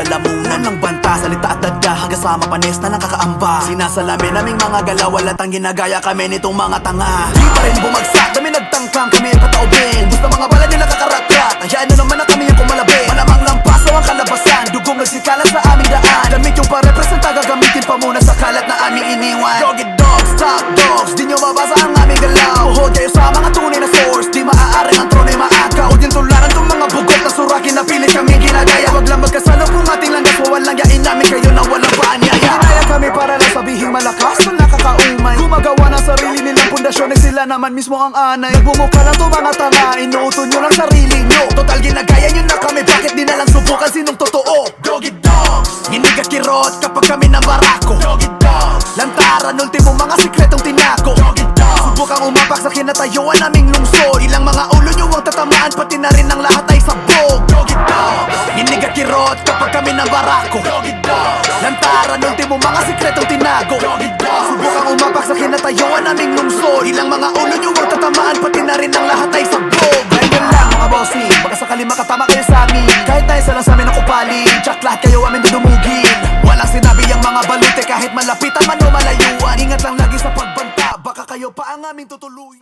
lalamunan ng banta, salita at dagda hanggang sa mapanis na nakakaamba. Sinasalamin naming mga galaw, walatang ginagaya kami nitong mga tanga. Di pa rin bumagsak, dami nagtangkang kami ay pataubin. Gusto mga bala nila kakarat-rat, hayaan na naman na kami yung kumalabi. Malamang lampasaw ang kalabasan, dugong nagsikalat sa aming daan. Damit yung parepresenta, gagamitin pa muna sa kalat na aming iniwan. Doggy dogs, top dogs, di nyo mabasa ang aming galaw. Buhod kayo sa mga tunay na source, di maaaring ang trono'y maakaw. O din tularan tong mga bugot na surakin na pilit kami ginagaya. Wag lang magkasalo kung ating landas, walang yain namin kayo na walang paanyaya. Ginaya kami para lang sabihing malakas na nakakaumay. Gumagawa ng sarili nilang pundasyon, eh sila naman mismo ang anay. Nagbumuka lang to mga tanga, inuuto nyo lang sarili nyo. Total ginagaya nyo na kami, bakit di na lang subukan sinong totoo? Doggy dogs, ginig at kirot kapag kami ng barako. Doggy dogs, lantaran, ultimo mga sikretong tinako. Doggy dogs, subukang umapak sa kinatayuan naming lungsod. Ilang mga ulo nyo ang tatamaan, pati na rin ang lahat ay sabog. Doggy dogs, ginig at kirot kapag kami ng barako. Doggy dogs, lantaran, ultimo mga sikretong tinago. Doggy dogs, subukang umapak sa kinatayuan naming lungsod. Ilang mga ulo nyo ang tatamaan, pati na rin ang lahat ay sabog. Ganyan lang mga bossing, baka sakali makatama kayo sa amin. Kahit tayo sa lang sa amin ang kupalin, tsak lahat kayo amin dudumugin. Walang sinabi ang mga balute kahit malapitan man o malayuan. Ingat lang lagi sa pagbanta, baka kayo pa ang aming tutuluyan.